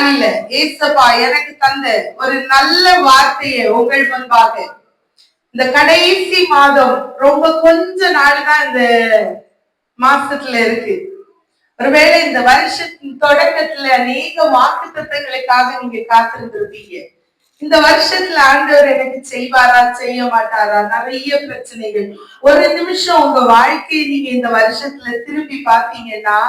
நாளில ஏசப்பா எனக்கு தந்த ஒரு நல்ல வார்த்தையை உங்கள் முன்பாக, இந்த கடைசி மாதம் ரொம்ப கொஞ்ச நாள் தான் இந்த மாசத்துல இருக்கு. ஒருவேளை இந்த வருஷத்தின் தொடக்கத்துல அநேக வாக்குத்தத்தங்களுக்காக நீங்க காத்திருந்திருப்பீங்க. இந்த வருஷத்துல ஆண்டவர் எனக்கு செய்வாரா செய்ய மாட்டாரா, நிறைய பிரச்சனைகள். ஒரு நிமிஷம் உங்க வாழ்க்கையை நீங்க இந்த வருஷத்துல திரும்பி பாத்தீங்கன்னா,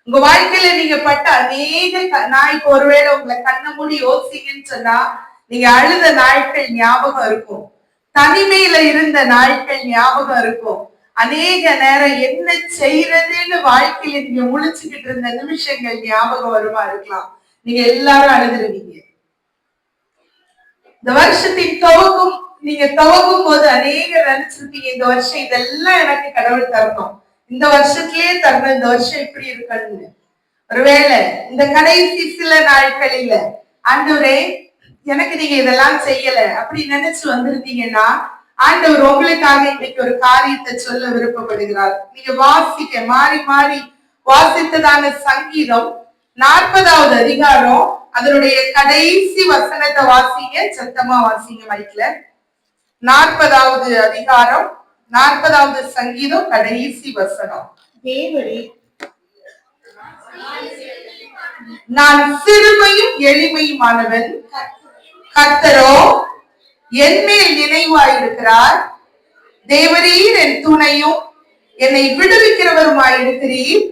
உங்க வாழ்க்கையில நீங்க பட்ட அநேக, நான் இப்ப ஒருவேளை உங்களை கண்ண மூடி யோசிங்கன்னு சொன்னா நீங்க அழுத நாட்கள் ஞாபகம் இருக்கும், தனிமையில இருந்த நாட்கள் ஞாபகம் இருக்கும், அநேக நேரம் என்ன செய்யறதுன்னு வாழ்க்கையில நீங்க முழிச்சுக்கிட்டு இருந்த நிமிஷங்கள் ஞாபகம் வருமா இருக்கலாம். நீங்க எல்லாரும் அழுதுருவீங்க. இந்த வருஷத்தின் நீங்க துவக்கும் போது அநேகர் நினைச்சிருப்பீங்க, இந்த வருஷம் இதெல்லாம் எனக்கு கடவுள் தரணும், இந்த வருஷத்திலேயே தரணும், இந்த வருஷம் இப்படி இருக்கணும்னு. ஒருவேளை இந்த கடைசி சில நாட்களில ஆண்டவரே எனக்கு நீங்க இதெல்லாம் செய்யல அப்படி நினைச்சு வந்திருந்தீங்கன்னா, ஆண்டவர் உங்களுக்காக இன்னைக்கு ஒரு காரியத்தை சொல்ல விருப்பப்படுகிறார். நீங்க வாசிக்க மாறி மாறி வாசித்ததான சங்கீதம் 40வது அதிகாரம் அதனுடைய கடைசி வசனத்தை வாசிங்க, சத்தமா வாசிங்க மைக்ல. 40வது அதிகாரம் 40வது சங்கீதம் கடைசி வசனம். தேவரே, நான் சிறுமையும் எளிமையுமானவன், கர்த்தரோ என்மேல் நினைவாயிருக்கிறார். தேவரீர் என் துணையும் என்னை விடுவிக்கிறவருமாயிருக்கிறீர்.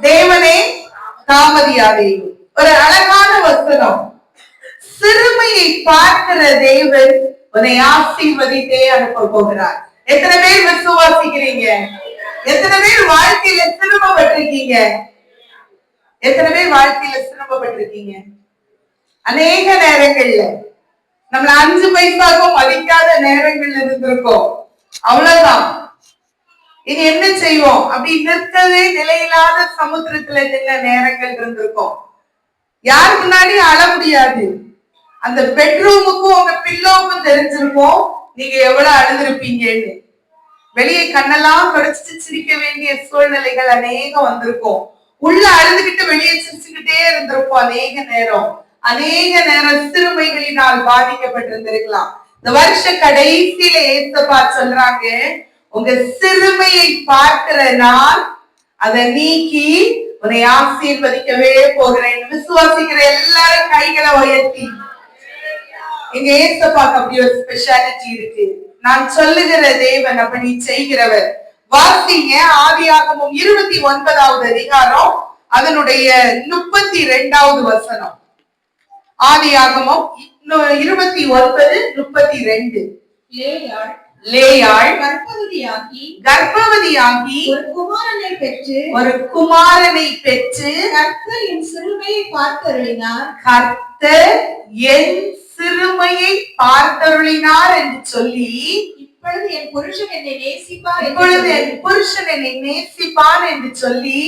தேவனே தாமதியாதேயும். ஒரு அழகான வசனம். சிறுமையை பார்க்கிற தேவன் உன்னை ஆசீர்வதித்தே அனுப்ப போகிறார். எத்தனை பேர் விசுவாசிக்கிறீங்க? எத்தனை பேர் வாழ்க்கையில சிரமப்பட்டிருக்கீங்க? எத்தனை பேர் வாழ்க்கையில சிரமப்பட்டிருக்கீங்க? அநேக நேரங்கள்ல நம்மள 5 பைசாவும் மதிக்காத நேரங்கள் இருந்திருக்கோம். அவ்வளவுதான், இனி என்ன செய்வோம் அப்படி நிற்கவே நிலையில்லாத சமுத்திரத்துல நின்ன நேரங்கள் இருந்திருக்கும். யாரு முன்னாடி அழ முடியாது. அந்த பெட்ரூமுக்கும் உங்க பில்லோவுக்கும் தெரிஞ்சிருக்கும் நீங்க எவ்வளவு அழுதுருப்பீங்கன்னு. வெளியே கண்ணெல்லாம் தொடச்சிட்டு சிரிக்க வேண்டிய சூழ்நிலைகள் அநேகம் வந்திருக்கும். உள்ள அழுதுகிட்டு வெளியே சிரிச்சுக்கிட்டே இருந்திருப்போம். அநேக நேரம் சிறுமைகளினால் பாதிக்கப்பட்டிருந்திருக்கலாம். இந்த வருஷ கடைசியில ஏசப்பா சொல்றாங்க, உங்க சிறுமையை பார்க்கிற நான் அதை நீக்கி உன்னை ஆசீர்வதிக்கவே போகிறேன். விசுவாசிக்கிற எல்லாரும் கைகளை உயர்த்தி, எங்க ஏசப்பாக்கு அப்படி ஒரு ஸ்பெஷாலிட்டி இருக்கு. நான் சொல்லுகிற தேவன் அப்படி செய்கிறவர். வாசிங்க ஆதியாகமம் 29வது அதிகாரம் அதனுடைய 32வது வசனம். ஆதியாகமம் 29:32. லேயாள் கர்ப்பவதியாகி ஒரு குமாரனை பெற்று கர்த்தர் என் சிறுமையை பார்த்தருளினார். கர்த்தர் என் சிறுமையை பார்த்தருளினார் என்று சொல்லி, இப்பொழுது என் புருஷன் என்னை நேசிப்பார், இப்பொழுது என் புருஷன் என்னை நேசிப்பான் என்று சொல்லி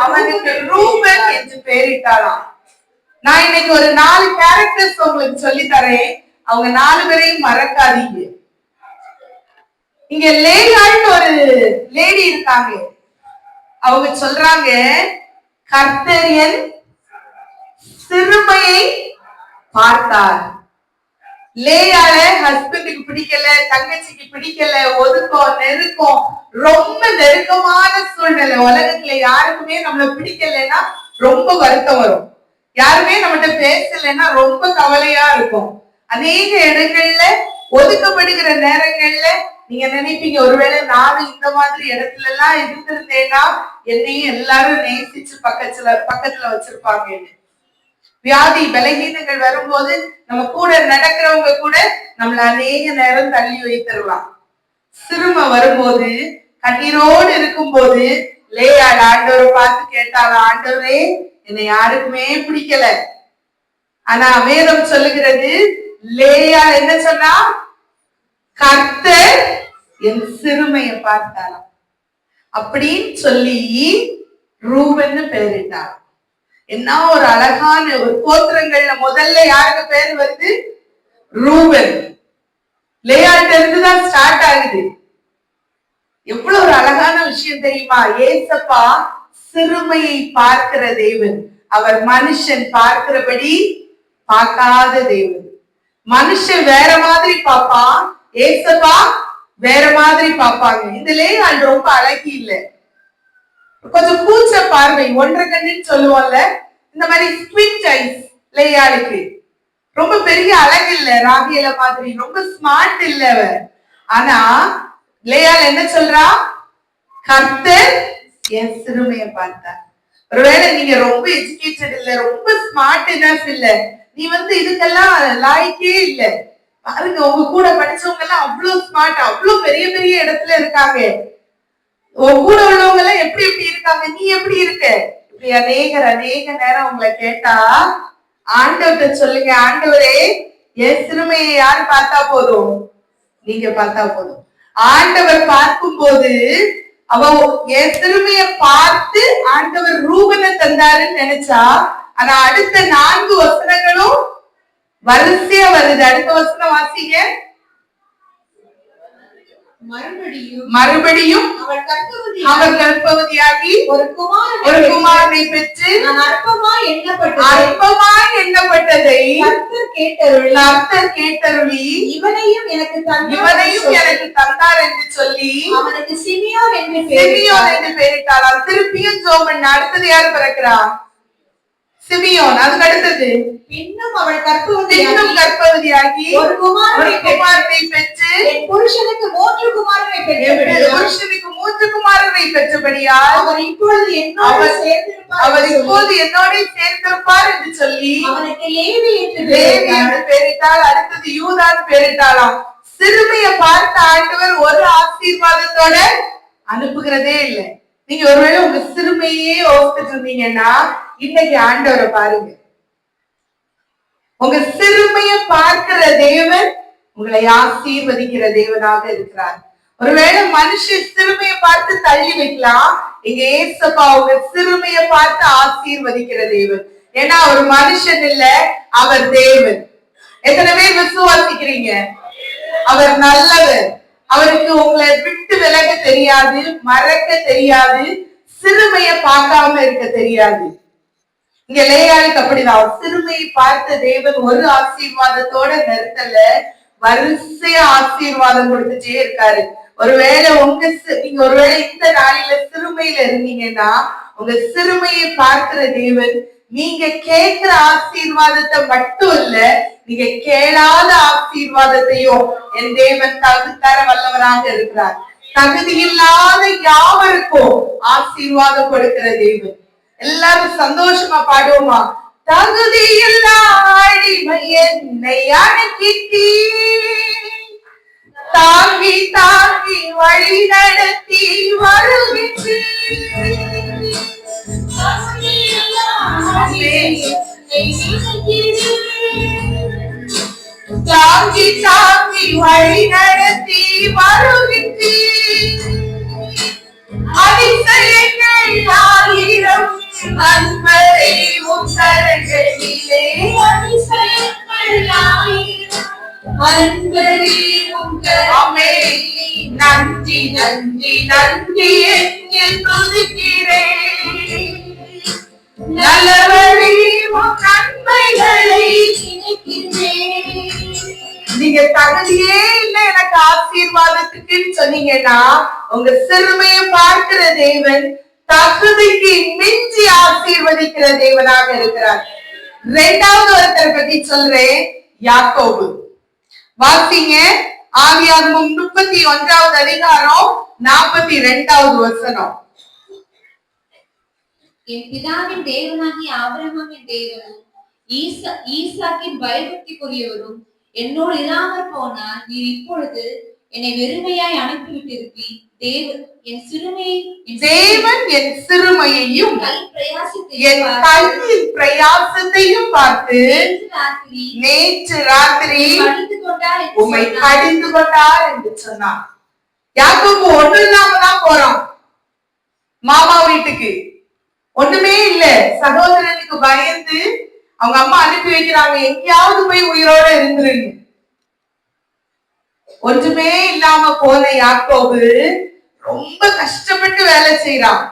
அவனுக்கு ரூபன் என்று பெயரிட்டாளாம். நான் இன்னைக்கு ஒரு 4 கேரக்டர்ஸ் உங்களுக்கு சொல்லி தரேன். அவங்க 4 பேரையும் மறக்காதீங்க. இங்க லேயாள்னு ஒரு லேடி இருக்காங்க. அவங்க சொல்றாங்க, கர்த்தர் என் சிறுமையை பார்த்தார். லேயால ஹஸ்பண்டுக்கு பிடிக்கல, தங்கச்சிக்கு பிடிக்கல, ஒதுக்கம் நெருக்கம், ரொம்ப நெருக்கமான சூழ்நிலை. உலகத்துல யாருக்குமே நம்மள பிடிக்கலன்னா ரொம்ப வருத்தம் வரும். யாருமே நம்மகிட்ட பேசலைன்னா ரொம்ப கவலையா இருக்கும். அநேக இடங்கள்ல ஒதுக்கப்படுகிற நேரங்கள்ல நீங்க நினைப்பீங்க, ஒருவேளை நானும் இந்த மாதிரி இடத்துல எல்லாம் இருந்திருந்தேன்னா என்னையும் எல்லாரும் நேசிச்சு பக்கத்துல வச்சிருப்பாங்கன்னு. வியாதி பலகீனங்கள் வரும்போது நம்ம கூட நடக்கிறவங்க கூட நம்மள அநேக நேரம் தள்ளி வைத்திடலாம். சிறுமை வரும்போது, கண்ணீரோடு இருக்கும் போது லேயாள் ஆண்டவரை பார்த்து கேட்டாளா, ஆண்டவரே என்னை யாருக்குமே பிடிக்கல. ஆனா வேதம் சொல்லுகிறது, லேயாள் என்ன சொன்னா, கர்த்தர் என் சிறுமையை பார்த்தாராம் அப்படின்னு சொல்லி ரூபன்னு பெயரிட்டார். என்ன ஒரு அழகான ஒரு கோத்திரங்கள்ல முதல்ல யாருக்கு பேர் வருது? ரூபன். லேயாள்கிட்ட இருந்துதான் ஸ்டார்ட் ஆகுது. எவ்வளவு ஒரு அழகான விஷயம் தெரியுமா? ஏசப்பா சிறுமையை பார்க்கிற தேவன். அவர் மனுஷன் பார்க்கிறபடி பார்க்காத தேவன். மனுஷன் வேற மாதிரி பார்ப்பான், ஏசப்பா வேற மாதிரி பார்ப்பாங்க. இந்த லேயாள் ரொம்ப அழகி இல்ல, கொஞ்சம் கூச்ச பார்வை, ஒன்றரை கண்ணுன்னு சொல்லுவோம்ல, இந்த மாதிரி ஸ்குவிட் ஐஸ் லேயாளுக்கு. ரொம்ப பெரிய அழகு இல்ல, ராகியல மாதிரி ரொம்ப ஸ்மார்ட் இல்ல அவ. ஆனா லேயாள் என்ன சொல்றா? கர்த்தர் என் சிறுமையை பார்த்தார். ஒருவேளை நீங்க ரொம்ப எஜுகேட்டட் இல்ல, ரொம்ப ஸ்மார்ட் இனஃப் இல்ல, நீ இதுக்கெல்லாம் லாய்க்கே இல்ல. பாருங்க, உங்க கூட படிச்சவங்க எல்லாம் அவ்வளவு ஸ்மார்ட், அவ்வளவு பெரிய பெரிய இடத்துல இருக்காங்க. உங்க கூட உள்ளவங்க எல்லாம் எப்படி எப்படி இருக்காங்க, நீ எப்படி இருக்க? இப்படி அநேக நேரம் உங்களை கேட்டா ஆண்டவர்கிட்ட சொல்லுங்க, ஆண்டவரே என் சிறுமையை யாரு பார்த்தா போதும்? நீங்க பார்த்தா போதும். ஆண்டவர் பார்க்கும் போது அவ என் சிறுமையை பார்த்து ஆண்டவர் ரூபனை தந்தாருன்னு நினைச்சா, ஆனா அடுத்த 4 வசனங்களும் வரிசையா வருது. அடுத்த வசனம் வாசிங்க. மறுபடியும் அவர் கர்ப்பவதியாகி ஒரு குமாரனை பெற்று அற்பமாய் எண்ணப்பட்டதை கர்த்தர் கேட்டருளி இவனையும் எனக்கு தந்தார் என்று சொல்லி அவனுக்கு சிமியோன் என்று பெயரிட்டாராம். திருப்பியும் ஜோமன். அடுத்தது யாரு பிறக்கிறா? சிமியோன். அதுக்கு அடுத்தது இன்னும் அவள் கர்ப்பவதியாகி ஒரு குமாரனை பெற்று புருஷனுக்கு 3 குமாரனை பெற்றபடியால் அவர் இப்பொழுது என்னோட சேர்ந்திருப்பார் என்று சொல்லி அவனுக்கு லேவி என்று பெயரிட்டால். அடுத்தது யூதான் பெயரிட்டாளாம். சிறுமையை பார்த்த ஆண்டவர் ஒரு ஆசீர்வாதத்தோட அனுப்புகிறதே இல்லை. நீங்க ஒருவேளை உங்க சிறுமையே யோசிச்சுட்டு இருந்தீங்கன்னா இன்னைக்கு ஆண்டவரை பாருங்க. உங்க சிறுமையை பார்க்கிற தேவன் உங்களை ஆசீர்வதிக்கிற தேவனாக இருக்கிறார். ஒருவேளை மனுஷன் சிறுமையை பார்த்து தள்ளி வைக்கலாம், இங்க ஏசப்பா உங்க சிறுமையை பார்த்து ஆசீர்வதிக்கிற தேவன். ஏன்னா அவர் மனுஷன் இல்ல, அவர் தேவன். எத்தனை பேர் விசுவாசிக்கிறீங்க? அவர் நல்லவர். அவருக்கு உங்களை விட்டு விலக தெரியாது, மறக்க தெரியாது, சிறுமையை பார்க்காம இருக்க தெரியாது. இங்க லேயாளுக்கு அப்படிதான். சிறுமையை பார்த்த தேவன் ஒரு ஆசீர்வாதத்தோட நிறுத்தல, வரிசையா ஆசீர்வாதம் கொடுத்துட்டே இருக்காரு. ஒருவேளை நீங்க ஒருவேளை இந்த நாளில சிறுமையில இருந்தீங்கன்னா உங்க சிறுமையை பார்க்கிற தேவன் நீங்க கேட்கிற ஆசீர்வாதத்தை மட்டும் இல்ல, நீங்க கேளாத ஆசீர்வாதத்தையும் என் தேவன் தர வல்லவராக இருக்கிறார். தகுதி இல்லாத யாவருக்கும் ஆசீர்வாதம் கொடுக்கிற தேவன். எல்லாரும் சந்தோஷமா பாடுவோமா? தகுதியில்லா அடிமை என்னை அடக்கிட்டீ, தாங்கி தாங்கி வழி நடத்தி வருகின்றீ. தாங்கி தாங்கி வழி நடத்தி வருகின்றீ. அதிசயங்கள் 1000 அன்பரை உத்தரங்களிலே, அதிசயங்கள் 1000 அன்பரை உத்தரமே. நன்றி நன்றி நன்றி என்று துதிக்கிறேன். நல்லவரே உன் நன்மைகளை நினைக்கிறேன். நீங்க தகுதியே இல்லை எனக்கு ஆசீர்வாதத்துக்குன்னு சொன்னீங்கன்னா உங்க சிறுமையை பார்க்கிற தேவன் தகுதிக்கு மிஞ்சி ஆசீர்வதிக்கிற தேவனாக இருக்கிறார். 2வது ஒருத்தரை பத்தி சொல்றேன், யாக்கோபு. வாசிங்க ஆதியாகமம் 31வது அதிகாரம் 42வது வசனம். என் பிதாவின் தேவனாகிய ஆபிரகாமின் தேவனும் ஈசாக்கின் பயபக்திக்குரியவரும் என்னோடு இராமற் போனால் நீர் இப்பொழுது என்னை வெறுமையாய் அனுப்பிவிட்டிருப்பீர். தேவன் என் சிறுமையையும் என் கையின் பிரயாசத்தையும் பார்த்து நேற்று ராத்திரி உம்மை கடிந்து கொண்டார் என்று சொன்னார். யாக்கோபு ஒண்ணு இல்லாம தான் போறான் மாமா வீட்டுக்கு. ஒண்ணுமே இல்ல, சகோதரனுக்கு பயந்து அவங்க அம்மா அனுப்பி வைக்கிறாங்க, எங்கேயாவது போய் உயிரோட இருந்துருங்க. ஒன்றுமே இல்லாம போன யாக்கோபு ரொம்ப கஷ்டப்பட்டு வேலை செய்யறான்.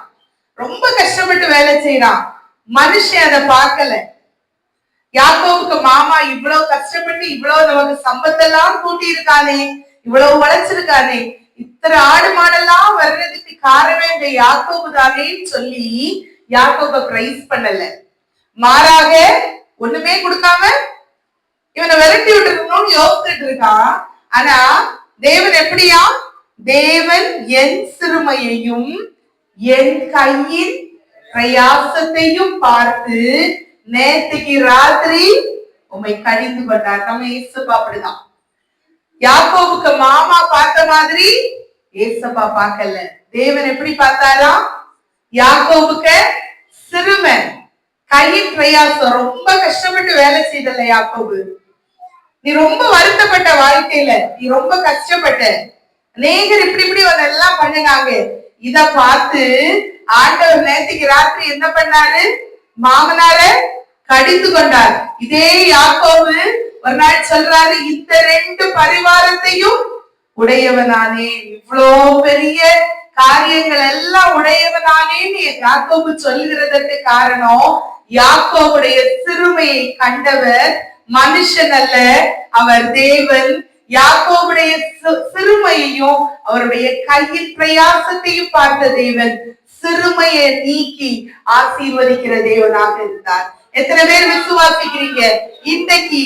மனுஷன் அதை பார்க்கல. யாக்கோவுக்கு மாமா இவ்வளவு கஷ்டப்பட்டு இவ்வளவு நமக்கு சம்பத்தெல்லாம் கூட்டி இருக்கானே, இவ்வளவு உழைச்சிருக்கானே, இத்தனை ஆடு மாடெல்லாம் வர்றதுக்கு காரணமே இந்த யாக்கோபு தானேன்னு சொல்லி யாக்கோப பிரைஸ் பண்ணல. மாறாக ஒண்ணுமே கொடுக்காம இவனை விரட்டி விட்டுருக்கணும்னு யோசிச்சுட்டு இருக்கான். ஆனா தேவன் எப்படியா? தேவன் என் சிறுமையையும் என் கையின் பிரயாசத்தையும் பார்த்து நேற்றுக்கு ராத்திரி உம்மை கடிந்து கொண்டார். நம்ம ஏசப்பா அப்படிதான். யாக்கோபுக்கு மாமா பார்த்த மாதிரி ஏசப்பா பார்க்கல. தேவன் எப்படி பார்த்தாரா? யாக்கோபுக்கு சிறுமை, கையின் பிரயாசம், ரொம்ப கஷ்டப்பட்டு வேலை செய்தல யாக்கோபு. நீ ரொம்ப வருத்தப்பட்ட வாழ்க்கையில, நீ ரொம்ப கஷ்டப்பட்ட, அநேகர் இப்படி எல்லாம் பண்ணினாங்க. இத பார்த்து ஆண்டவர் நேற்றுக்கு ராத்திரி என்ன பண்ணாரு? மாமனார கடிந்து கொண்டார். இதே யாக்கோபு ஒரு நாள் சொல்றாரு, இந்த 2 பரிவாரத்தையும் உடையவனானே, இவ்வளோ பெரிய காரியங்கள் எல்லாம் உடையவனானேன்னு யாக்கோபு சொல்லுகிறதற்கு காரணம், யாக்கோபுடைய சிறுமையை கண்டவர் மனுஷன் அல்ல, அவர் தேவன். யாக்கோபுடைய சிறுமையையும் அவருடைய கையின் பிரயாசத்தையும் பார்த்த தேவன் சிறுமையை நீக்கி ஆசீர்வதிக்கிற தேவனாக இருந்தார். எத்தனை பேர் விசுவாசிக்கிறீங்க? இன்றைக்கு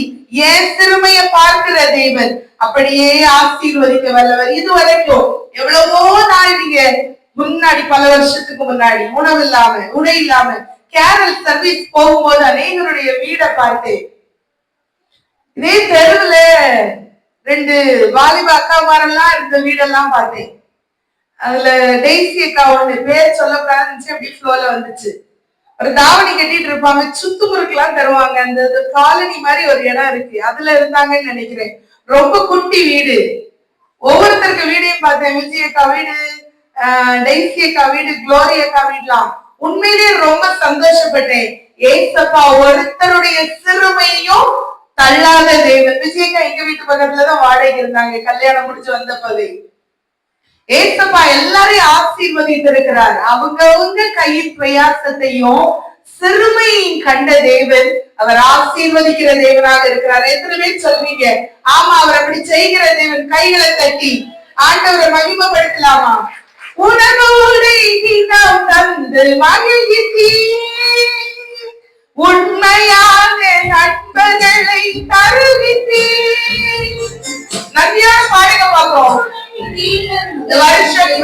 ஏன் சிறுமையை பார்க்கிற தேவன் அப்படியே ஆசீர்வதிக்க வல்லவர். இதுவரைக்கும் எவ்வளவோ நாள் நீங்க முன்னாடி, பல வருஷத்துக்கு முன்னாடி உணவு இல்லாம உடை இல்லாம கேரல் சர்வீஸ் போகும்போது அநேகருடைய வீடை பார்த்தேன். இதே தெருவுல 2 வாலிப அக்காமாரெல்லாம் இருந்த வீடெல்லாம் பார்த்தேன். அதுல டெய்ஸி அக்கா ஒண்ணு, பேர் சொல்லக்கூடாதுன்னு அப்படி ஃப்ளோல வந்துச்சு. ஒரு தாவணி கட்டிட்டு இருப்பாங்க, சுத்து முறுக்கெல்லாம் தருவாங்க. அந்த காலனி மாதிரி ஒரு இடம் இருக்கு, அதுல இருந்தாங்கன்னு நினைக்கிறேன். ரொம்ப குட்டி வீடு. ஒவ்வொருத்தருக்கு வீடையும் பார்த்தேன். விஜய் அக்கா வீடு, டெய்ஸி அக்கா வீடு, குளோரி அக்கா வீடுலாம். உண்மையிலேயே ரொம்ப சந்தோஷப்பட்டேன். ஏசப்பா ஒருத்தருடைய சிறுமையும் தள்ளாத தேவன். விஜயக்கா எங்க வீட்டு பக்கத்துலதான் வாடகை இருந்தாங்க கல்யாணம் முடிச்சு வந்தப்பவே. ஏசப்பா எல்லாரையும் ஆசீர்வதித்திருக்கிறார். அவங்க கையின் பிரயாசத்தையும் சிறுமையும் கண்ட தேவன் அவர் ஆசீர்வதிக்கிற தேவனாக இருக்கிறார். எத்தனை பேர் சொல்றீங்க ஆமா அவர் அப்படி செய்கிற தேவன்? கைகளை தட்டி ஆண்டவரை மகிமைப்படுத்தலாமா? உணவோடு நாம் தந்து மகிழ்ச்சி, உண்மையான நண்பர்களை தருவித்தேன். நன்றியான பாருங்க பார்ப்போம். இந்த வருஷம்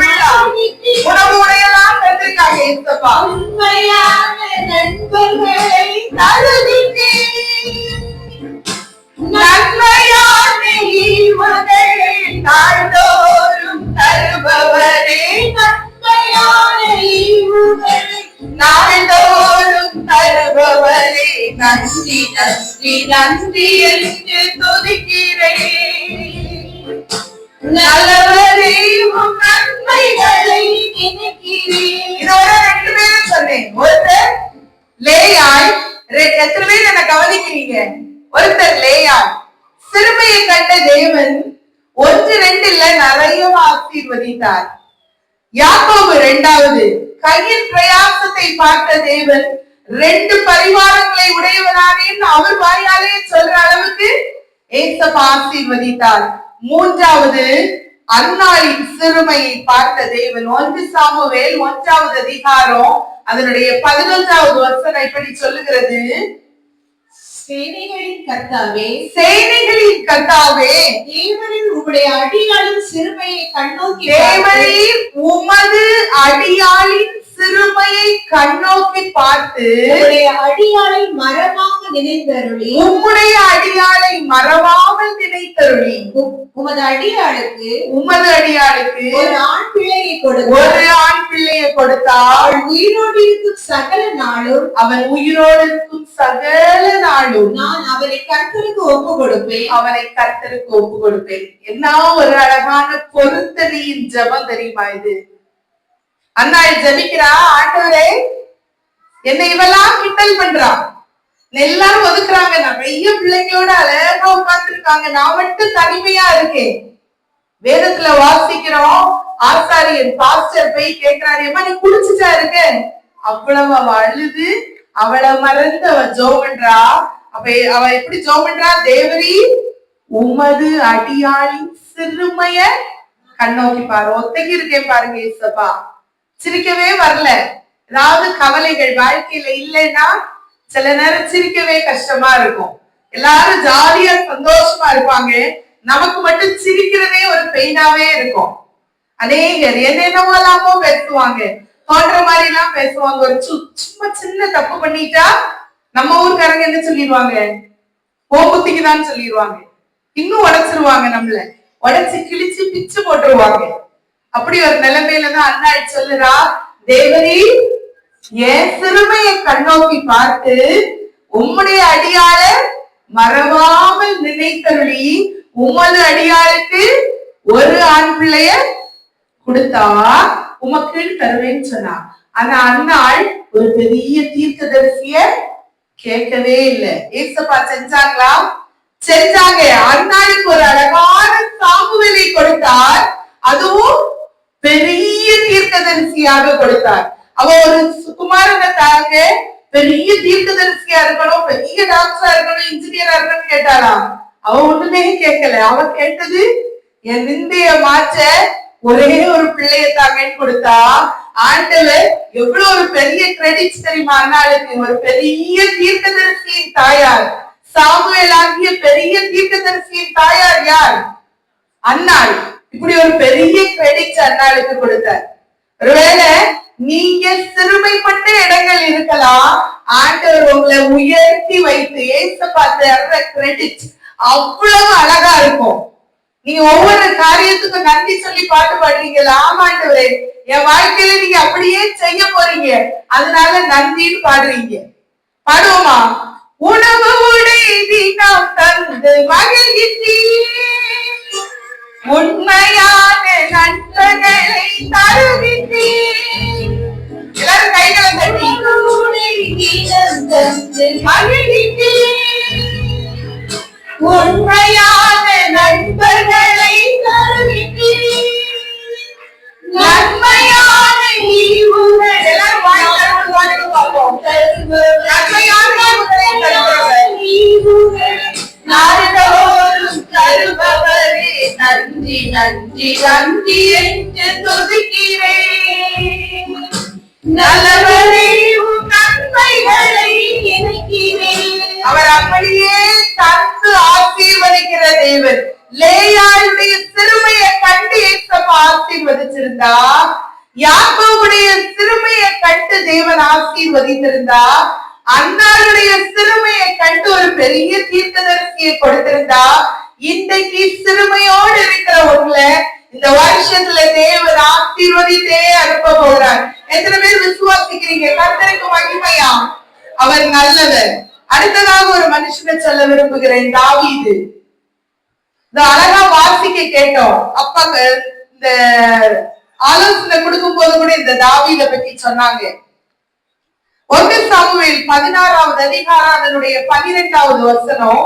உணவு உடையெல்லாம் தந்திருக்காங்க ஏசப்பா. உண்மையான நண்பர்களை தருவித்தேன், நன்மையான ஈவுகளை நாள்தோறும் தருபவரே, நன்மையான ஈவுகளை நாள்தோறும் தருபவரே, நன்றி நன்றி நன்றி என்று துதிக்கிறேன். நல்லவரே உம் நன்மைகளை நினைக்கிறேன். இதோட 2 பேரும் சொன்னேன். ஒருத்தர் லேயாள். எத்தனை பேர் என்ன கவனிக்கிறீங்க? ஒருத்தர் லேயாள். சிறுமையை கண்ட தேவன் 1 2 இல்ல நிறைய ஆசீர்வதித்தார். யாக்கோபு 2வது கையின் பிரயாசத்தை பார்த்த தேவன் 2 பரிவாரங்களை உடையவனானேன்னு அவர் வாயாலே சொல்ற அளவுக்கு ஏசப்பா ஆசீர்வதித்தார். 3வது அன்னாளின் சிறுமையை பார்த்த தேவன். 1 சாமுவேல் 1வது அதிகாரம் அதனுடைய 11வது வசனம் இப்படி சொல்லுகிறது, சேனைகளின் கர்த்தாவே, சேனைகளின் கர்த்தாவே, தேவரின் உம்முடைய அடியாளின் சிறுமையை கண்ணோக்கி, தேவரீர் உமது அடியாளின் சிறுமையை கண்ணோக்கி பார்த்து, உம்முடைய அடியாளை மரமாக நினைத்தருளி, உம்முடைய அடியாளை மறவாமல் நினைத்தருளி, உமது அடியாளுக்கு ஒரு ஆண் பிள்ளையை கொடுத்தார். ஒரு ஆண் பிள்ளையை கொடுத்தால் உயிரோடு இருக்கும் சகல நாளும், அவன் உயிரோடு இருக்கும் சகல நாளும் நான் அவரை கர்த்தருக்கு ஒப்பு கொடுப்பேன். அவனை கர்த்தருக்கு ஒப்பு கொடுப்பேன். என்ன ஒரு அழகான பொருத்தனையின் ஜெபம் தெரியுமா இது? அன்னாள் ஜெபிக்கிறா, ஆண்டவரே என்னை இவெல்லாம் கிண்டல் பண்றான், எல்லாரும் ஒதுக்குறாங்க, நிறைய பிள்ளைங்களோட அழகா உட்கார்ந்து இருக்காங்க, நான் மட்டும் தனிமையா இருக்கேன். வேதத்துல வாசிக்கிறோம், ஆசாரியன் பாஸ்டர் போய் கேட்கிறாரு, ஏமா நீ குடிச்சுட்டா இருக்க? அவ்வளவு அவ அழுது அவளை மறந்து அவ ஜெபம் பண்றா. அப்ப அவ எப்படி ஜெபம் பண்றா? தேவரீ உமது அடியாளின் சிறுமைய கண்ணோக்கி பாரு. ஒத்தகி இருக்கேன் பாருங்க ஏசப்பா. சிரிக்கவே வரல. ஏதாவது கவலைகள் வாழ்க்கையில இல்லைன்னா சில நேரம் சிரிக்கவே கஷ்டமா இருக்கும். எல்லாரும் ஜாலியா சந்தோஷமா இருப்பாங்க, நமக்கு மட்டும் சிரிக்கிறதே ஒரு பெயினாவே இருக்கும். அநேகர் என்னென்னவோ பேசுவாங்க, தோன்ற மாதிரி எல்லாம் பேசுவாங்க. ஒரு சும்மா சின்ன தப்பு பண்ணிட்டா நம்ம ஊருக்காரங்க என்ன சொல்லிடுவாங்க? கோபுத்திக்குதான் சொல்லிடுவாங்க. இன்னும் உடைச்சிருவாங்க, நம்மள உடைச்சு கிழிச்சு பிச்சு போட்டுருவாங்க. அப்படி ஒரு நிலைமையில தான் அண்ணாள் சொல்லுறா, தேவரீ என் சிறுமையை கண்ணோக்கி பார்த்து உம்முடைய அடியாள மறவாமல் நினைத்தருளி உமது அடியாளுக்கு ஒரு ஆண் பிள்ளைய கொடுத்தா உமக்கு தருவேன்னு சொன்னா. ஆனா அண்ணாள் ஒரு பெரிய தீர்க்கதரிசிய கேட்கவே இல்லை. ஏசப்பா செஞ்சாங்களா? செஞ்சாங்க. அண்ணாளுக்கு ஒரு அழகான சாமுவேலை கொடுத்தார், அதுவும் பெரிய தீர்க்கதரிசியாக கொடுத்தார். அவ ஒரு குமாரனை தாங்க, பெரிய தீர்க்கதரிசியா இருக்கணும், பெரிய டாக்டரா இருக்கணும், இன்ஜினியரா இருக்கணும்னு கேட்டாராம். அவ ஒண்ணுமே கேட்கல. அவ கேட்டது என் நிந்தைய மாற்ற ஒரே ஒரு பிள்ளைய தாங்கன்னு கொடுத்தா. ஆண்டவர் எவ்வளவு ஒரு பெரிய கிரெடிட் தெரியுமா அண்ணாளுக்கு? ஒரு பெரிய தீர்க்கதரிசியின் தாயார், சாமுவேல் ஆகிய பெரிய தீர்க்கதரிசியின் தாயார் யார்? அண்ணாள். இப்படி ஒரு பெரிய கிரெடிட் அண்ணாளுக்கு கொடுத்தார். ஒருவேளை நீங்க சிறுமைப்பட்ட இடங்கள் இருக்கலாம், ஆண்டவர் உங்களை உயர்த்தி வைத்து ஏசப்பா தர்ற கிரெடிட் அவ்வளவு அழகா இருக்கும். நீங்க ஒவ்வொரு காரியத்துக்கும் நன்றி சொல்லி பாட்டு பாடுறீங்களா? ஆமாண்டவரே, என் வாழ்க்கையில நீங்க அப்படியே செய்ய போறீங்க, அதனால நன்றின்னு பாடுறீங்க. பாடுவோமா? உணவு உடை நாம் தந்து மகிழ்கின்றீர், உண்மையான நண்பர்களை தருகின்றீர். எல்லாரும் கைகளை தட்டி மகிழ்கின்றீர், உண்மையான நண்பர்களை தருகின்றீர், நன்மையான ஈவுகள். எல்லாரும் வாய் திறந்து பாடுங்க பார்ப்போம். நன்மையான ஈவுகள் நாள்தோறும் தருபவரே, நன்றி நன்றி நன்றி என்று துதிக்கிறேன். நல்லவரே, உம் நன்மைகளை நினைக்கிறேன். அவர் அப்படியே தந்து ஆசீர்வதிக்கிற தேவன். லேயாளுடைய சிறுமையை கண்டு ஏசப்பா ஆசீர்வதிச்சிருந்தா, யாக்கோபுடைய சிறுமையை கண்டு தேவன் ஆசீர்வதித்திருந்தா, அண்ணாளுடைய சிறுமையை கண்டு ஒரு பெரிய தீர்க்கதரிசியை கொடுத்திருந்தா, இன்றைக்கு சிறுமையோடு இருக்கிற உங்களை இந்த வருஷத்துல தேவன் ஆசீர்வதித்தே அனுப்ப போகிறார். எத்தனை பேர் விசுவாசிக்கிறீங்க? கர்த்தருக்கு மகிமையா, அவர் நல்லவர். அடுத்ததாக ஒரு மனுஷனை சொல்ல விரும்புகிறேன், தாவீது. இந்த அழகா வாசிக்க கேட்டோம். அப்பா இந்த ஆலோசனை கொடுக்கும் போது கூட இந்த தாவீதை பற்றி சொன்னாங்க. 1 சாமுவேல் 16வது அதிகாரம் அதனுடைய 12வது வசனம்.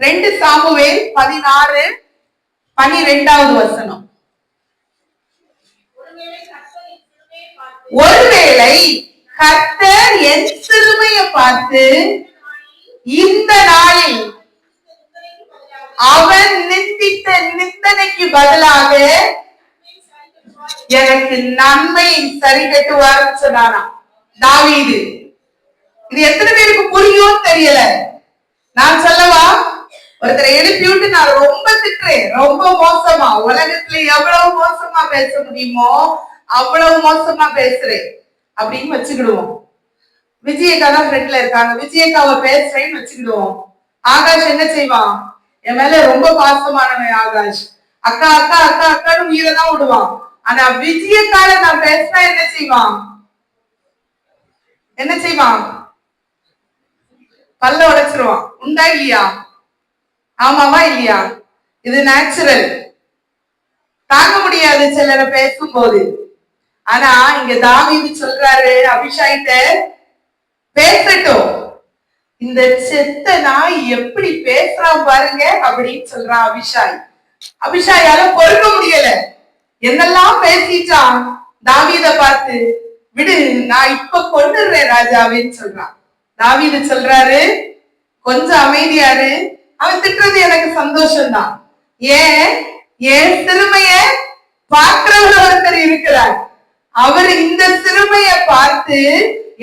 2 சாமுவேல் 16:12வது வசனம். ஒருவேளை கர்த்தர் என் சிறுமையை பார்த்து இந்த நாளில் அவன் நிந்தித்த நிந்தனைக்கு பதிலாக எனக்கு நன்மை சரி கட்டுவார்னு சொன்னானா தாவீது. இது எத்தனை பேருக்கு புரியும் தெரியல. நான் சொல்லவா? ஒருத்தரை எழுப்பி விட்டு நான் ரொம்ப திட்டுறேன், ரொம்ப மோசமா, உலகத்துல எவ்வளவு மோசமா பேச முடியுமோ அவ்வளவு மோசமா பேசுறேன் அப்படின்னு வச்சுக்கிடுவோம். விஜயக்கா தான் ஃப்ரெண்ட்ல இருக்காங்க, விஜயக்காவை பேசுறேன்னு வச்சுக்கிடுவோம். ஆகாஷ் என்ன செய்வான்? என் மேல ரொம்ப பாசமானவன் ஆகாஷ். அக்கா அக்கா அக்கா அக்கான்னு உயிரை தான் விடுவான். ஆனா விஜயக்கால நான் பேசினா என்ன செய்வான்? என்ன செய்வான்? பல்ல உடைச்சிருவான். உண்டா இல்லையா? ஆமாவா இல்லையா? இது நேச்சுரல், தாங்க முடியாது சிலரை பேசும்போது. ஆனா இங்க தாவீது சொல்றாரு, அபிஷாயிட்ட பேசட்டும், இந்த செத்த நாய் எப்படி பேசுறான் பாருங்க அப்படின்னு சொல்றான் அபிஷாய். அபிஷாயால பொறுக்க முடியல, என்னெல்லாம் பேசிட்டான் தாவீத பார்த்து. விடு, நான் இப்ப கொண்டுடுறேன் ராஜாவேன்னு சொல்றான். தாவீது சொல்றாரு, கொஞ்சம் அமைதியாரு, அவன் திட்டுறது எனக்கு சந்தோஷம்தான். ஏன் சிறுமைய பார்க்கிறவர் ஒருத்தர் இருக்கிறார், அவர் இந்த சிறுமைய பார்த்து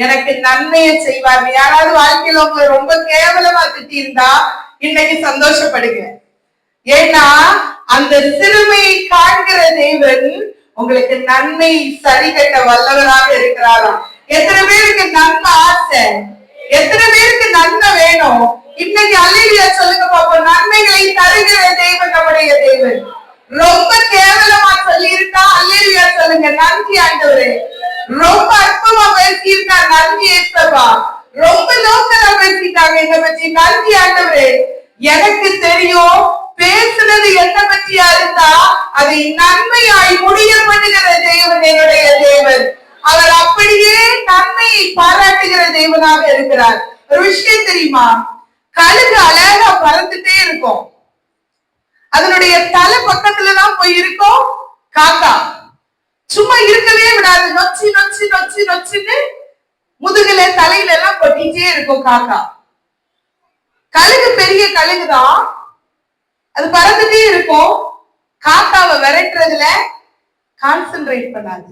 எனக்கு நன்மையை செய்வார். யாராவது வாழ்க்கையில உங்களை ரொம்ப கேவலமா திட்டி இருந்தா இன்னைக்கு சந்தோஷப்படுங்க. ஏன்னா அந்த சிறுமையை காண்கிற தேவன் உங்களுக்கு நன்மை சரி கட்ட வல்லவராக இருக்கிறாராம். எத்தனை பேருக்கு நன்மை ஆசை? எத்தனை பேருக்கு நன்மை வேணும்? இன்னைக்கு அல்லேலூயா சொல்லுங்க பாப்போம். நன்மைகளை தருகிற தேவன் நம்முடைய தேவன். ரொம்ப கேவலமா சொல்லி இருக்கா, அல்லேலூயா சொல்லுங்க. நன்றி ஆண்டவரே. ரொம்ப அற்பமா பேசியிருக்கா, நன்றி ஏசப்பா. ரொம்ப லோக்கலா பேசிட்டாங்க என்ன பத்தி, நன்றி ஆண்டவரே. எனக்கு தெரியும் பேசுனது என்ன பற்றியா இருந்தா அதை நன்மையாய் முடிய பண்ணுகிற தேவன் என்னுடைய தேவன். அவர் அப்படியே நன்மையை பாராட்டுகிற தேவனாக இருக்கிறார். ஒரு விஷயம் தெரியுமா, கழுகு அழகா பறந்துட்டே இருக்கும், அதனுடைய தலை பக்கத்துலதான் போய் இருக்கும். காக்கா சும்மா இருக்கவே விடாது, நொச்சி நொச்சி நொச்சி நொச்சின்னு முதுகுல தலையில எல்லாம் கொட்டிட்டே இருக்கும் காக்கா. கழுகு பெரிய கழுகுதான், அது பறந்துட்டே இருக்கும். காக்காவை விரட்டுறதுல கான்சென்ட்ரேட் பண்ணாது,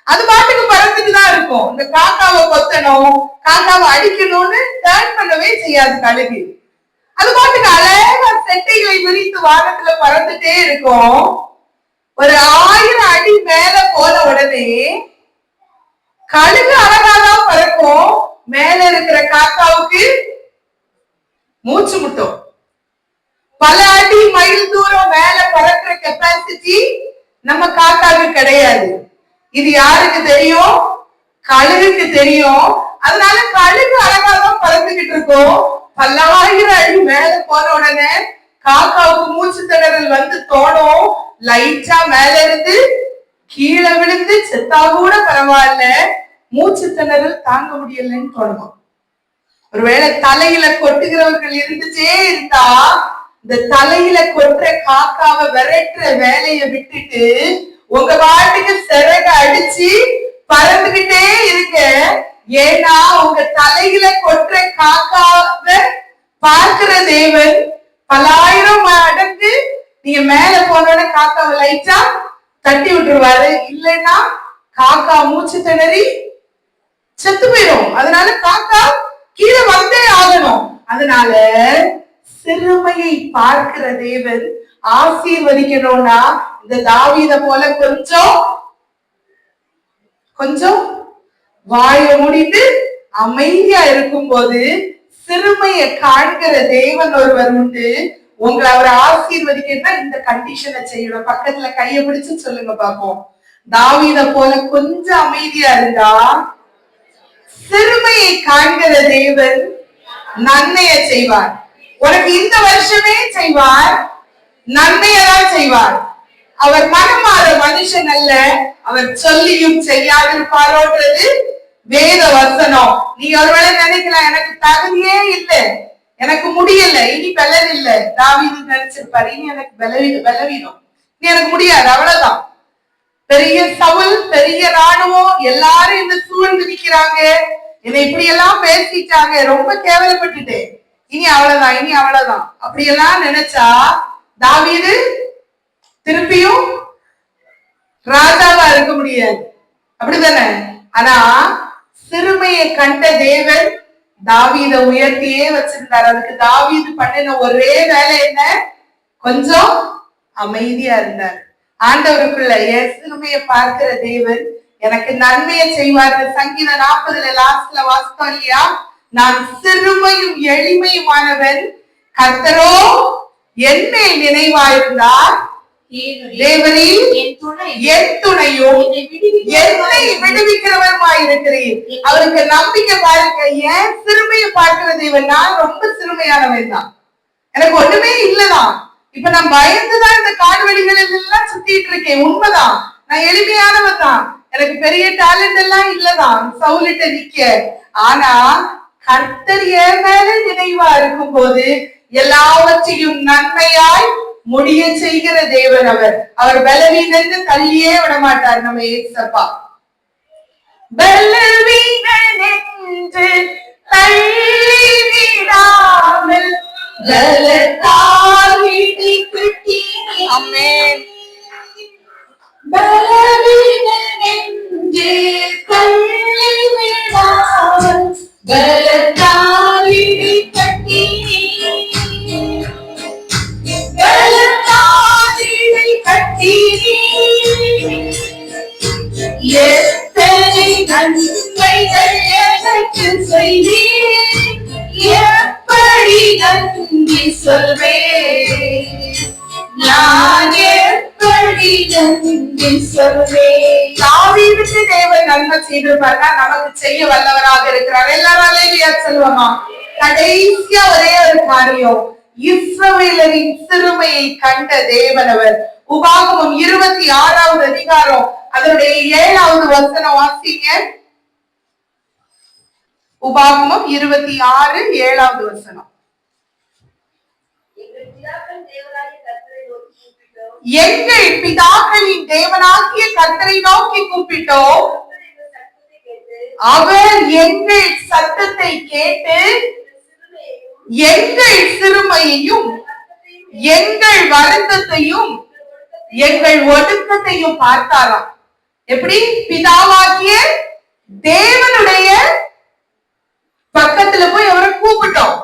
அது பாட்டுக்கு பறந்துட்டு தான் இருக்கும். இந்த காக்காவை கொத்தணும், காக்காவை அடிக்கணும்னு டர்ன் பண்ணவே செய்யாது கழுகு. அது பாட்டுக்கு அழகா செட்டைகளை விரித்து வானத்துல பறந்துட்டே இருக்கும். ஒரு 1000 அடி மேல போன உடனே கழுகு அழகாதான் பறக்கும், மேல இருக்கிற காக்காவுக்கு மூச்சு முட்டும். பல அடி மைல் தூரம் மேல பறக்கிற கெப்பாசிட்டி நம்ம காக்காவுக்கு கிடையாது. இது யாருக்கு தெரியும்? கழுகுக்கு தெரியும். அதனால கழுகு அழகாதான் பறந்துகிட்டு இருக்கும். பல்லாயிரம் அடி மேல போன உடனே காக்காவுக்கு மூச்சு திணறல் வந்து தோணும். லைட்டா மேல இருந்து கீழே விழுந்து செத்தா கூட பரவாயில்ல, மூச்சு திணறல் தாங்க முடியலன்னு தோணும். ஒருவேளை தலையில கொட்டுகிறவர்கள் இருந்துச்சே இருந்தா இந்த தலையில கொட்டுற காக்காவை விரட்டுற வேலையை விட்டுட்டு உங்க பாட்டுக்கு சிறக அடிச்சு பறந்துகிட்டே இருக்க. ஏன்னா உங்க தலையில கொட்டுற காக்காவை பார்க்கிற தேவன் பலாயிரம் மடங்கு நீங்க மேல போனோட காக்காவை லைட்டா தட்டி விட்டுருவாரு. இல்லைன்னா காக்கா மூச்சு திணறி செத்து போயிடும். அதனால காக்கா கீழே வந்தே ஆகணும். அதனால சிறுமையை பார்க்கிற தேவன் ஆசீர்வதிக்கணும்னா இந்த தாவீத போல கொஞ்சம் வாய மூடிட்டு அமைதியா இருக்கும் போது சிறுமையை காண்கிற தேவன் ஒருவர் உண்டு. உங்களை அவரை ஆசீர்வதிக்கணும்னா இந்த கண்டிஷனை செய்யணும். பக்கத்துல கைய பிடிச்சு சொல்லுங்க பாப்போம். தாவீத போல கொஞ்சம் அமைதியா இருந்தா சிறுமையை காண்கிற தேவன் நன்மையை செய்வார். உனக்கு இந்த வருஷமே செய்வார், நன்மையதான் செய்வார். அவர் மனமாற மனுஷன் அல்ல, அவர் சொல்லியும் செய்யாதிருப்பாரோன்றது வேத வசனம். நீங்க ஒருவேளை நினைக்கலாம், எனக்கு தகுதியே இல்லை, எனக்கு முடியல, இனி பலன் இல்லை. தாவீது நினைச்சிருப்பாரு, இனி எனக்கு பலவீனம், இனி எனக்கு முடியாது, அவ்வளவுதான். பெரிய சவுல், பெரிய ராணுவம், எல்லாரும் இந்த சூழ்ந்து நிக்கிறாங்க, என்னை இப்படி எல்லாம் பேசிட்டாங்க, ரொம்ப கேவலப்பட்டுட்டேன், இனி அவ்வளவுதான், இனி அவ்வளவுதான் அப்படியெல்லாம் நினைச்சா தாவீது திருப்பியும் ராஜாவா இருக்க முடியாது, அப்படிதானே? ஆனா சிறுமையை கண்ட தேவன் தாவீதை உயர்த்தியே வச்சிருந்தார். அதுக்கு தாவீது பண்ணின ஒரே வேலை என்ன? கொஞ்சம் அமைதியா இருந்தார். ஆண்டவருக்குள்ள என் சிறுமையை பார்க்கிற தேவன் எனக்கு நன்மையை செய்வார். சங்கீதம் 40 லாஸ்ட்ல வாசித்தோம் இல்லையா? நான் சிறுமையும் எளிமையுமானவன், கர்த்தரோ என் மேல் நினைவாயிருந்தார், தேவரீர் என் துணையும் என்னை விடுவிக்கிறவருமாயிருக்கிறீர். அவருக்கு நம்பிக்கை பாருங்க. ஏன் சிறுமையை பார்க்கிற தேவன்? நான் ரொம்ப சிறுமையானவன் தான், எனக்கு ஒண்ணுமே இல்லதான். இப்ப நான் பயந்துதான் இந்த காடு வெளிகளில் எல்லாம் சுத்திட்டு இருக்கேன், உண்மைதான். நான் எளிமையானவன் தான், எனக்கு பெரிய டேலண்ட் எல்லாம் இல்லதான் சவுலிட்ட நிக்க. ஆனா கர்த்தர் என் மேல நினைவா இருக்கும் போது எல்லாவற்றையும் நன்மையாய் முடிய செய்கிற தேவன் அவர். அவர் பலவீனன்னு தள்ளியே விட மாட்டார் நம்ம ஏசப்பா. பலவீனன் என்று தள்ளிவிடாமல் பலத்தால் வீட்டை கட்டினீர். ஆமென். பலவீனன் என்று தள்ளிவிடாமல் பலத்தால் வீட்டை கட்டினீர். பலத்தால் வீட்டை கட்டினீர். எத்தனை நன்மைகள் எனக்கு செய்தீர். எப்படி நன்றி சொல்வேன். நான் எப்படி நன்றி சொல்வேன். தாவீதுக்கு தேவன் நன்மை செய்திருப்பார்னா நமக்கு செய்ய வல்லவராக இருக்கிறார். எல்லாரும் அல்லேலூயா சொல்லுவோமா? கடைசியா ஒரே ஒரு காரியம், இஸ்ரவேலரின் சிறுமையை கண்ட தேவனவர். உபாகமம் 26வது அதிகாரம் அதனுடைய 7வது வசனம் வாசிங்க. உபாகமம் 26 7வது வசனம். எங்கள் பிதாக்களின் தேவனாகிய கர்த்தரை நோக்கி கூப்பிட்டோம், அவர் எங்கள் சத்தத்தை கேட்டு எங்கள் சிறுமையையும் எங்கள் வருத்தத்தையும் எங்கள் ஒடுக்கத்தையும் பார்த்தாராம். எப்படி? பிதாவாகிய தேவனுடைய பக்கத்துல போய் அவரை கூப்பிட்டோம்.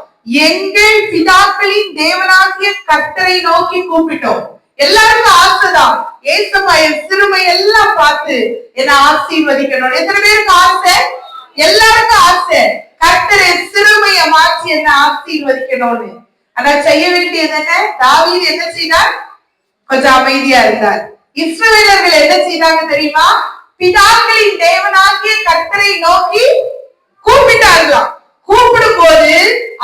எங்கள் பிதாக்களின் தேவனாகிய கர்த்தரை நோக்கி கூப்பிட்டோம். எல்லாருக்கும் ஆசைதான், ஏசப்பா என் சிறுமை எல்லாம் பார்த்து என்ன ஆசீர்வதிக்கணும். எத்தனை பேருக்கு ஆசை? எல்லாருக்கும் ஆசை, கர்த்தரை சிறுமைய மாற்றி என்ன ஆசீர்வதிக்கணும்னு. ஆனா செய்ய வேண்டியது என்ன? தாவீது என்ன செய்தார்? கொஞ்சம் அமைதியா இருந்தார். இஸ்ரவேலர்கள் என்ன செய்தாங்க தெரியுமா? பிதாக்களின் தேவனாகிய கர்த்தரை நோக்கி கூப்பிட்டார்களாம். கூப்பிடும் போது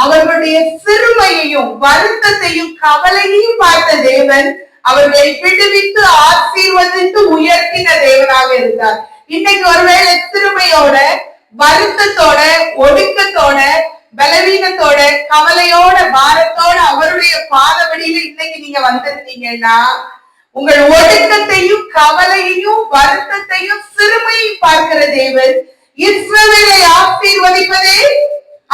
அவர்களுடைய சிறுமையையும் வருத்தத்தையும் கவலையையும் பார்த்த தேவன் அவர்களை விடுவித்து ஆசீர்வதித்து உயர்த்தின தேவனாக இருந்தார். இன்னைக்கு ஒருவேளை சிறுமையோட, வருத்தத்தோட, ஒடுக்கத்தோட, பலவீனத்தோட, கவலையோட, பாரத்தோட அவருடைய பாதவடியில இன்னைக்கு நீங்க வந்திருந்தீங்கன்னா, உங்கள் ஒடுக்கத்தையும் கவலையையும் வருத்தத்தையும் சிறுமையும் பார்க்கிற தேவன் இஸ்ரவேலை ஆசீர்வதிப்பதே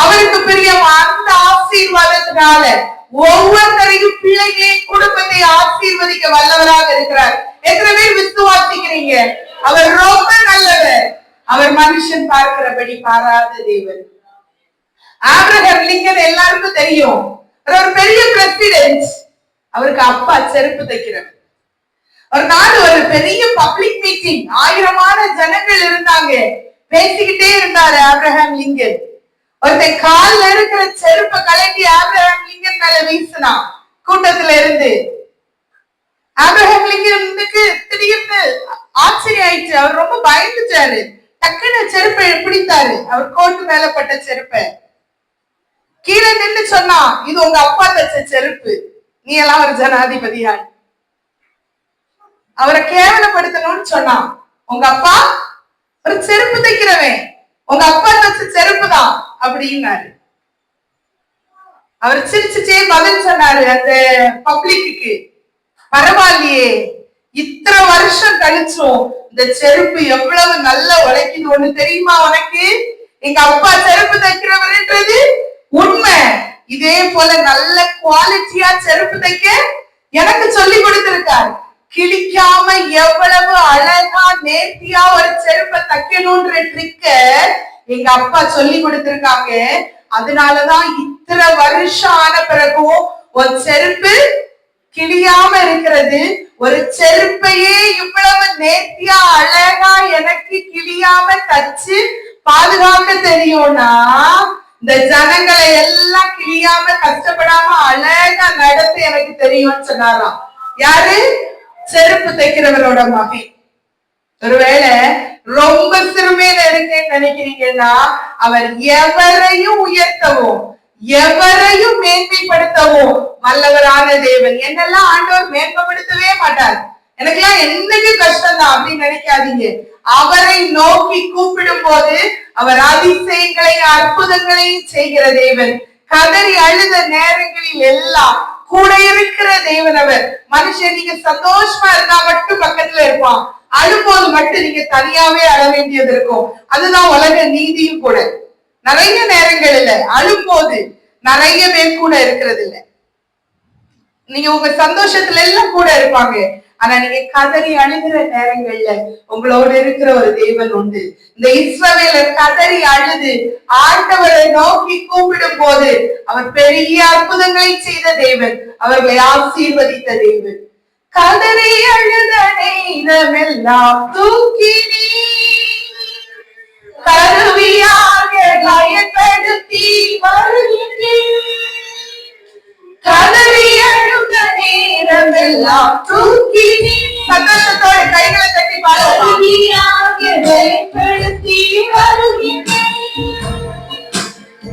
அவருக்கு பிரியம். அந்த ஆசீர்வாதத்தினால ஒவ்வொருத்தரையும், பிள்ளைகளின் குடும்பத்தை ஆசீர்வதிக்க வல்லவராக இருக்கிறார். எத்தனை பேர் விசுவாசிக்கிறீங்க? அவர் ரொம்ப நல்லவர். அவர் மனுஷன் பார்க்கிறபடி பாராத தேவன். ஆபிரகாம் லிங்கன் எல்லாருக்கும் தெரியும். ஒரு பெரிய பிரசிடென்ட். அவருக்கு அப்பா செருப்பு தைக்கிறவர். ஒரு நாள் ஒரு பெரிய பப்ளிக் மீட்டிங், ஆயிரமான ஜனங்கள் இருந்தாங்க. பேசிக்கிட்டே இருந்தாரு ஆபிரகாம் லிங்கன். ஒருத்தன் கால்ல இருக்கிற செருப்பை கலட்டி ஆபிரகாம் லிங்கன் மேல வீசினான் கூட்டத்துல இருந்து. ஆபிரகாம் லிங்கனுக்கு திடீர்னு ஆச்சரியம் ஆயிடுச்சு. அவர் ரொம்ப பயந்துட்டாரு. டக்குன்னு செருப்பை பிடித்தாரு, அவர் கோட்டு மேல பட்ட செருப்பை. கீழே நின்று சொன்னா, இது உங்க அப்பா தச்ச செருப்பு, நீ எல்லாம் ஒரு ஜனாதிபதியா? அவரை கேவலப்படுத்தணும்னு சொன்னான். உங்க அப்பா ஒரு செருப்பு தைக்கிறவன், உங்க அப்பா தச்ச செருப்பு தான் அப்படின்னாரு. அவர் சிரிச்சுட்டே பதில் சொன்னாரு அந்த பப்ளிக்கு. பரவாயில்லையே, இத்தனை வருஷம் கழிச்சும் இந்த செருப்பு எவ்வளவு நல்ல உழைக்குது ஒண்ணு தெரியுமா உனக்கு? எங்க அப்பா செருப்பு தைக்கிறவர்ன்றது உண்மை. இதே போல நல்ல குவாலிட்டியா செருப்பு தைக்க எனக்கு சொல்லி கொடுத்திருக்காரு. கிழிக்காம எவ்வளவு அழகா நேர்த்தியா ஒரு செருப்பை தைக்கணும்ன்ற ட்ரிக்க எங்க அப்பா சொல்லி கொடுத்திருக்காங்க. அதனாலதான் இத்தனை வருஷம் ஆன பிறகும் ஒரு செருப்பு கிழியாம இருக்கிறது. ஒரு செருப்பையே இவ்வளவு நேர்த்தியா அழகா எனக்கு கிழியாம தச்சு பாதுகாக்க தெரியும்னா, இந்த ஜனங்களை எல்லாம் கிழியாம கஷ்டப்படாம அழகா நடத்த எனக்கு தெரியும்னு சொன்னாராம். யாரு? செருப்பு தைக்கிறவரோட மகன். ஒருவேளை ரொம்ப சிறுமையில இருக்கேன்னு நினைக்கிறீங்கன்னா, அவர் எவரையும் உயர்த்தவும் எவரையும் மேன்மைப்படுத்தவும் வல்லவரான தேவன். என்னெல்லாம் ஆண்டவர் மேன்மைப்படுத்தவே மாட்டார். எனக்கெல்லாம் என்னைக்கும் கஷ்டம் தான் அப்படின்னு நினைக்காதீங்க. அவரை நோக்கி கூப்பிடும் போது அவர் அதிசயங்களையும் அற்புதங்களையும் செய்கிற தேவன். கதறி அழுத நேரங்களில் எல்லாம் கூட இருக்கிற தேவன் அவர். மனுஷன் நீங்க சந்தோஷமா இருந்தா மட்டும் பக்கத்துல இருப்பான். அழும்போது மட்டும் நீங்க தனியாவே அழ வேண்டியது இருக்கும். அதுதான் உலக நீதியும் கூட. நிறைய நேரங்கள்ல அழும்போது நிறைய பேர் கூட இருக்கிறது இல்ல. நீங்க உங்க சந்தோஷத்துல எல்லாம் கூட இருப்பாங்க, ஆனா நீங்க கதறி அழுகிற நேரங்கள்ல உங்களோட இருக்கிற ஒரு தேவன் உண்டு. இந்த இஸ்ரவேலர் கதறி அழுது ஆண்டவரை நோக்கி கூப்பிடும் போது அவர் பெரிய அற்புதங்களை செய்த தேவன், அவர்களை ஆசீர்வதித்த தேவன். கதறி அழுத நேரமெல்லாம் தூக்கி கருவியாக பயன்படுத்தி வருகின்றேன். கதறி அழுத நேரமெல்லாம் தூக்கி சந்தோஷத்தோட கைகளை தட்டி கருவியாக பயன்படுத்தி வருகின்றேன்.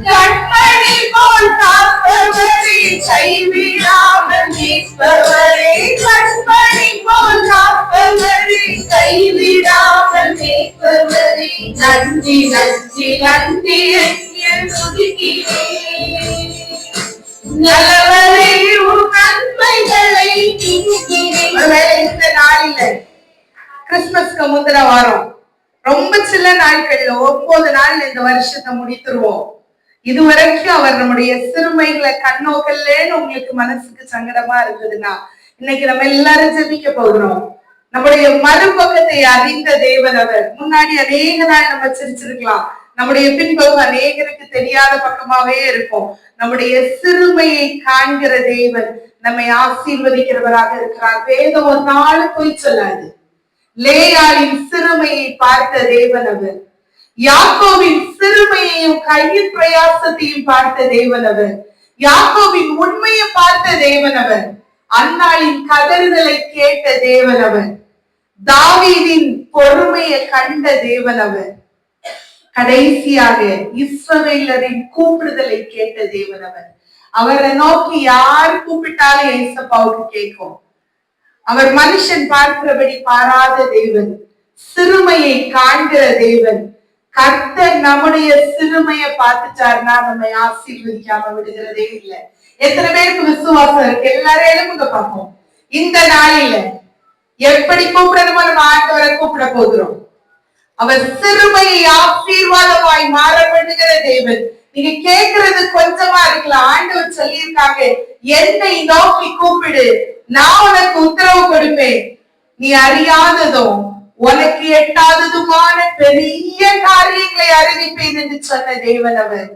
கண்மணி போல் காப்பவரே கைவிடாமல் மீட்பவரே, கண்மணி போல் காப்பவரே கைவிடாமல் மீட்பவரே, நன்றி நன்றி நன்றி என்று துதிக்கிறேன். நல்லவரே உன் நன்மைகளை நினைக்கிறேன். இந்த நாளில கிறிஸ்துமஸ்க்கு முந்தின வாரம் ரொம்ப சில நாட்கள்ல 9 நாள் இந்த வருஷத்தை முடித்துருவோம். இதுவரைக்கும் அவர் நம்முடைய சிறுமைகளை கண்ணோக்கல்லேன்னு உங்களுக்கு மனசுக்கு சங்கடமா இருந்ததுன்னா இன்னைக்கு நம்ம எல்லாரும் ஜெபிக்க போகிறோம். நம்முடைய மறுபக்கத்தை அறிந்த தேவன் அவர். முன்னாடி அநேக நாள் நம்ம சிரிச்சிருக்கலாம், நம்முடைய பின்பக்கம் அநேகருக்கு தெரியாத பக்கமாவே இருக்கும். நம்முடைய சிறுமையை காண்கிற தேவன் நம்மை ஆசீர்வதிக்கிறவராக இருக்கிறார். வேதம் ஒரு நாள் போய் சொல்லாது. லேயாளின் சிறுமையை பார்த்த தேவன் அவர். யாக்கோவின் சிறுமையையும் கையின் பிரயாசத்தையும் பார்த்த தேவன் அவர். யாக்கோவின் உண்மையை பார்த்த தேவன் அவர். அன்னாளின் கதறுதலை கேட்ட தேவன் அவர். தாவீதின் பொறுமையை கண்ட தேவன் அவர். கடைசியாக இஸ்ரவேலரின் கூப்பிடுதலை கேட்ட தேவன் அவர். அவரை நோக்கி யார் கூப்பிட்டாலும் ஏசப்பாவுக்கு கேட்கும். அவர் மனுஷன் பார்க்கிறபடி பாராத தேவன், சிறுமையை காண்கிற தேவன். கர்த்தர் நம்முடைய சிறுமையை பார்த்துட்டாருன்னா நம்மை ஆசீர்வதிக்காம விடுகிறதே இல்லை. எத்தனை பேருக்கு விசுவாசம் இருக்கு? எல்லாரும் எழுப்புங்க பார்ப்போம். இந்த நாளில எப்படி கூப்பிடணுமோ நம்ம ஆண்டவரை கூப்பிட போகிறோம். அவர் சிறுமையை ஆசீர்வாதமாய் மாற பண்ணுகிற தேவன். நீங்க கேட்கறது கொஞ்சமா இருக்கலாம். ஆண்டவர் சொல்லியிருக்காங்க, என்னை நோக்கி கூப்பிடு, நான் உனக்கு உத்தரவு கொடுப்பேன். நீ அறியாததும் உனக்கு எட்டாததுமான பெரிய காரியங்களை அறிவிப்பேன் என்று சொன்ன தேவன் அவர்.